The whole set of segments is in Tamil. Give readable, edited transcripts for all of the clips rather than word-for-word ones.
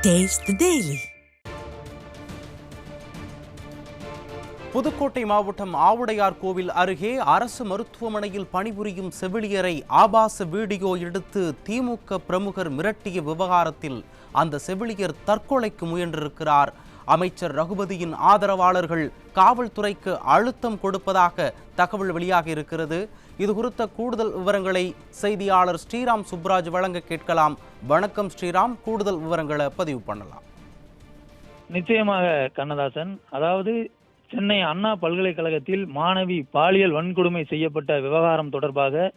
Taste the Daily. புதுக்கோட்டை மாவட்டம் ஆவுடையார் கோவில் அருகே அரசு மருத்துவமனையில் பணிபுரியும் செவிலியரை ஆபாச வீடியோ எடுத்து திமுக பிரமுகர் மிரட்டிய விவகாரத்தில் அந்த செவிலியர் தற்கொலைக்கு முயன்றிருக்கிறார். அமைச்சர் ரகுபதியின் ஆதரவாளர்கள் காவல்துறைக்கு அழுத்தம் கொடுப்பதாக தகவல் வெளியாக இருக்கிறது. இது குறித்த கூடுதல் விவரங்களை செய்தியாளர் ஸ்ரீராம் சுப்ராஜ் வழங்க கேட்கலாம். வணக்கம் ஸ்ரீராம், கூடுதல் விவரங்களை பதிவு பண்ணலாம். நிச்சயமாக கண்ணதாசன், அதாவது சென்னை அண்ணா பல்கலைக்கழகத்தில் மாணவி பாலியல் வன்கொடுமை செய்யப்பட்ட விவகாரம் தொடர்பாக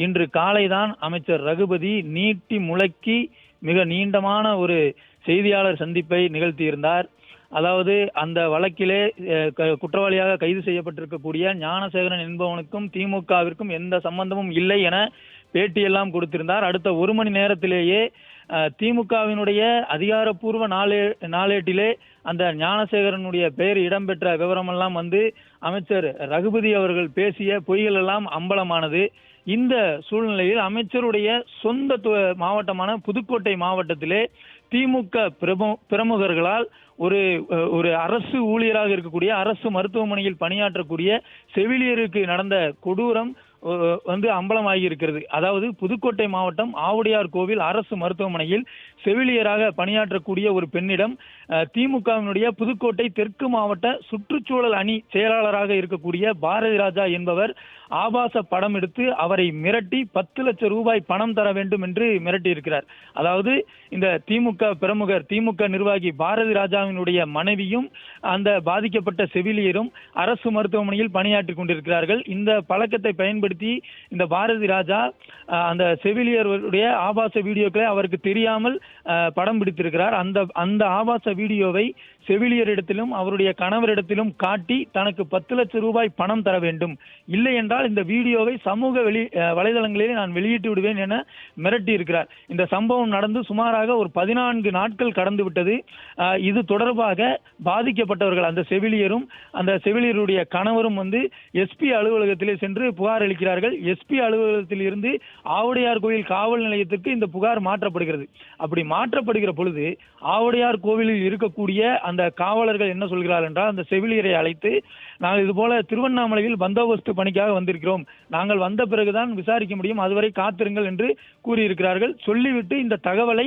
இன்று காலைதான் அமைச்சர் ரகுபதி நீட்டி முழக்கி மிக நீண்டமான ஒரு செய்தியாளர் சந்திப்பை நிகழ்த்தியிருந்தார். அதாவது அந்த வழக்கிலே குற்றவாளியாக கைது செய்யப்பட்டிருக்கக்கூடிய ஞானசேகரன் என்பவனுக்கும் திமுகவிற்கும் எந்த சம்பந்தமும் இல்லை என பேட்டியெல்லாம் கொடுத்திருந்தார். அடுத்த ஒரு மணி நேரத்திலேயே திமுகவினுடைய அதிகாரப்பூர்வ நாளேட்டிலே அந்த ஞானசேகரனுடைய பெயர் இடம்பெற்ற விவரமெல்லாம் வந்து அமைச்சர் ரகுபதி அவர்கள் பேசிய பொய்கள் எல்லாம் அம்பலமானது. இந்த சூழ்நிலையில் அமைச்சருடைய சொந்த மாவட்டமான புதுக்கோட்டை மாவட்டத்திலே திமுக பிரமுகர்களால் ஒரு அரசு ஊழியராக இருக்கக்கூடிய அரசு மருத்துவமனையில் பணியாற்றக்கூடிய செவிலியருக்கு நடந்த கொடூரம் வந்து அம்பலமாகி இருக்கிறது. அதாவது புதுக்கோட்டை மாவட்டம் ஆவுடையார் கோவில் அரசு மருத்துவமனையில் செவிலியராக பணியாற்றக்கூடிய ஒரு பெண்ணிடம் திமுகவினுடைய புதுக்கோட்டை தெற்கு மாவட்ட சுற்றுச்சூழல் அணி செயலாளராக இருக்கக்கூடிய பாரதி ராஜா என்பவர் ஆபாச படம் எடுத்து அவரை மிரட்டி 10 லட்சம் ரூபாய் பணம் தர வேண்டும் என்று மிரட்டி இருக்கிறார். அதாவது இந்த திமுக பிரமுகர் திமுக நிர்வாகி பாரதி ராஜாவினுடைய மனைவியும் அந்த பாதிக்கப்பட்ட செவிலியரும் அரசு மருத்துவமனையில் பணியாற்றி கொண்டிருக்கிறார்கள். இந்த பழக்கத்தை பயன்படுத்தி இந்த பாரதி ராஜா அந்த செவிலியருடைய ஆபாச வீடியோக்களை அவருக்கு தெரியாமல் படம் பிடித்திருக்கிறார். அந்த ஆபாச வீடியோவை செவிலியரிடத்திலும் அவருடைய கணவரிடத்திலும் காட்டி தனக்கு 10 லட்சம் ரூபாய் பணம் தர வேண்டும், இல்லை என்றால் இந்த வீடியோவை சமூக வலைதளங்களிலே நான் வெளியிட்டு விடுவேன் என மிரட்டி இருக்கிறார். இந்த சம்பவம் நடந்து சுமாராக ஒரு 14 நாட்கள் கடந்து விட்டது. இது தொடர்பாக பாதிக்கப்பட்டவர்கள் அந்த செவிலியரும் அந்த செவிலியருடைய கணவரும் வந்து எஸ்பி அலுவலகத்திலே சென்று புகார் அளிக்கிறார்கள். எஸ்பி அலுவலகத்தில் இருந்து ஆவுடையார் கோவில் காவல் நிலையத்திற்கு இந்த புகார் மாற்றப்படுகிறது. அப்படி மாற்றப்படுகிற பொழுது ஆவுடையார் கோவிலில் இருக்கக்கூடிய அந்த காவலர்கள் என்ன சொல்கிறார்கள் என்றால், அந்த செவிலியரை அழைத்து, நாங்கள் இது போல திருவண்ணாமலையில் பந்தோபஸ்து பணிக்காக வந்திருக்கிறோம், நாங்கள் வந்த பிறகுதான் விசாரிக்க முடியும், அதுவரை காத்திருங்கள் என்று கூறியிருக்கிறார்கள். சொல்லிவிட்டு இந்த தகவலை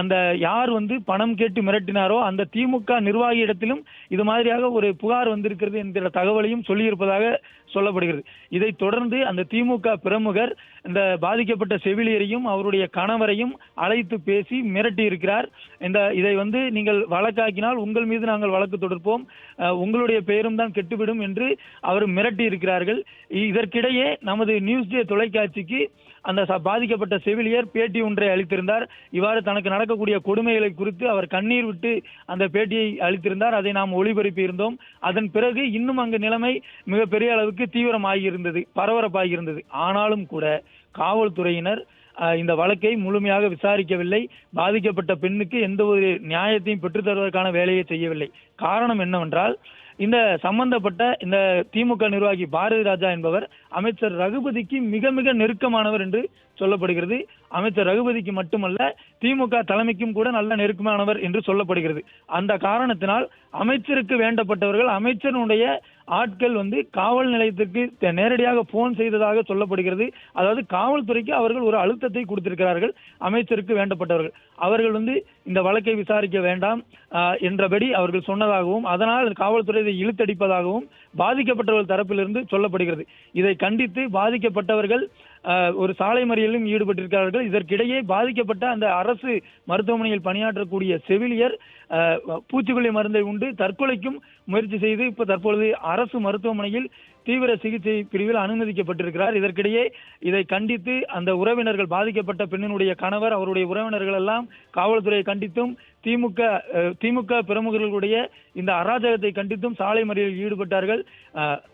அந்த யார் வந்து பணம் கேட்டு மிரட்டினாரோ அந்த திமுக நிர்வாகியிடத்திலும் இது மாதிரியாக ஒரு புகார் வந்திருக்கிறது என்கிற தகவலையும் சொல்லியிருப்பதாக சொல்லப்படுகிறது. இதைத் தொடர்ந்து அந்த திமுக பிரமுகர் இந்த பாதிக்கப்பட்ட செவிலியரையும் அவருடைய கணவரையும் அழைத்து பேசி மிரட்டி இருக்கிறார். இதை வந்து நீங்கள் வழக்காக்கினால் உங்கள் மீது நாங்கள் வழக்கு தொடுப்போம், உங்களுடைய பெயரும் தான் கெட்டுவிடும் என்று அவர் மிரட்டி இருக்கிறார்கள். இதற்கிடையே நமது நியூஸ் டே தொலைக்காட்சிக்கு அந்த பாதிக்கப்பட்ட செவிலியர் பேட்டி ஒன்றை அளித்திருந்தார். இவ்வாறு தனக்கு நடக்கக்கூடிய கொடுமைகளை குறித்து அவர் கண்ணீர் விட்டு அந்த பேட்டியை அளித்திருந்தார். அதை நாம் ஒளிபரப்பி இருந்தோம். அதன் பிறகு இன்னும் அங்கு நிலைமை மிகப்பெரிய அளவுக்கு தீவிரமாகி இருந்தது, பரபரப்பாகி இருந்தது. ஆனாலும் கூட காவல்துறையினர் இந்த வழக்கை முழுமையாக விசாரிக்கவில்லை. பாதிக்கப்பட்ட பெண்ணுக்கு எந்த ஒரு நியாயத்தையும் பெற்றுத் தருவதற்கான வேலையை செய்யவில்லை. காரணம் என்னவென்றால், இந்த சம்பந்தப்பட்ட இந்த திமுக நிர்வாகி பாரதி ராஜா என்பவர் அமைச்சர் ரகுபதிக்கு மிக மிக நெருக்கமானவர் என்று சொல்லப்படுகிறது. அமைச்சர் ரகுபதிக்கு மட்டுமல்ல, திமுக தலைமைக்கும் கூட நல்ல நெருக்கமானவர் என்று சொல்லப்படுகிறது. அந்த காரணத்தினால் அமைச்சருக்கு வேண்டப்பட்டவர்கள் அமைச்சருடைய ஆட்கள் வந்து காவல் நிலையத்திற்கு நேரடியாக போன் செய்ததாக சொல்லப்படுகிறது. அதாவது காவல்துறைக்கு அவர்கள் ஒரு அழுத்தத்தை கொடுத்திருக்கிறார்கள். அமைச்சருக்கு வேண்டப்பட்டவர்கள் அவர்கள் வந்து இந்த வழக்கை விசாரிக்க வேண்டாம் என்றபடி அவர்கள் சொன்னதாகவும், அதனால் காவல்துறை இதை இழுத்தடிப்பதாகவும் பாதிக்கப்பட்டவர்கள் தரப்பிலிருந்து சொல்லப்படுகிறது. இதை கண்டித்து பாதிக்கப்பட்டவர்கள் ஒரு சாலை மறியலிலும் ஈடுபட்டிருக்கிறார்கள். இதற்கிடையே பாதிக்கப்பட்ட அந்த அரசு மருத்துவமனையில் பணியாற்றக்கூடிய செவிலியர் பூச்சிக்கொல்லி மருந்தை உண்டு தற்கொலைக்கும் முயற்சி செய்து இப்ப தற்பொழுது அரசு மருத்துவமனையில் தீவிர சிகிச்சை பிரிவில் அனுமதிக்கப்பட்டிருக்கிறார். இதற்கிடையே இதை கண்டித்து அந்த உறவினர்கள், பாதிக்கப்பட்ட பெண்ணினுடைய கணவர், அவருடைய உறவினர்கள் எல்லாம் காவல்துறையை கண்டித்தும் திமுக பிரமுகர்களுடைய இந்த அராஜகத்தை கண்டித்தும் சாலை மறியலில் ஈடுபட்டார்கள்.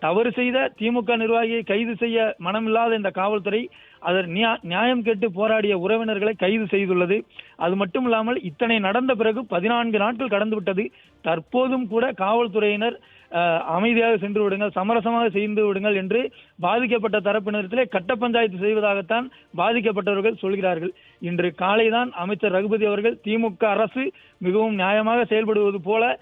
தவறு செய்த திமுக நிர்வாகியை கைது செய்ய மனமில்லாத இந்த காவல்துறை அதன் நியாயம் கேட்டு போராடிய உறவினர்களை கைது செய்துள்ளது. அது மட்டும் இல்லாமல் இத்தனை நடந்த பிறகு 14 நாட்கள் கடந்து விட்டது. தற்போதும் கூட காவல்துறையினர் அமைதியாக சென்று விடுங்கள், சமரசமாக செய்து விடுங்கள் என்று பாதிக்கப்பட்ட தரப்பினரிடத்திலே கட்ட பஞ்சாயத்து செய்வதாகத்தான் பாதிக்கப்பட்டவர்கள் சொல்கிறார்கள். இன்று காலைதான் அமைச்சர் ரகுபதி அவர்கள் திமுக அரசு மிகவும் நியாயமாக செயல்படுவது போல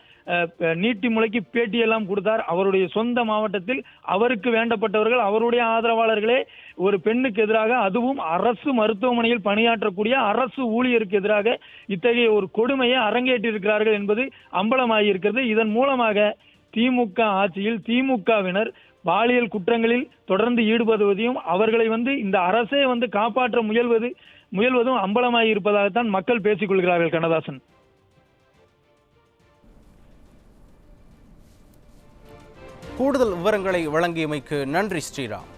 நீட்டி முளைக்கு பேட்டியெல்லாம் கொடுத்தார். அவருடைய சொந்த மாவட்டத்தில் அவருக்கு வேண்டப்பட்டவர்கள், அவருடைய ஆதரவாளர்களே ஒரு பெண்ணுக்கு எதிராக, அதுவும் அரசு மருத்துவமனையில் பணியாற்றக்கூடிய அரசு ஊழியருக்கு எதிராக இத்தகைய ஒரு கொடுமையை அரங்கேற்றிருக்கிறார்கள் என்பது அம்பலமாகியிருக்கிறது. இதன் மூலமாக திமுக ஆட்சியில் திமுகவினர் பாலியல் குற்றங்களில் தொடர்ந்து ஈடுபடுவதையும் அவர்களை இந்த அரசே காப்பாற்ற முயல்வதும் அம்பலமாகி இருப்பதாகத்தான் மக்கள் பேசிக் கொள்கிறார்கள். கண்ணதாசன், கூடுதல் விவரங்களை வழங்கியமைக்கு நன்றி ஸ்ரீராம்.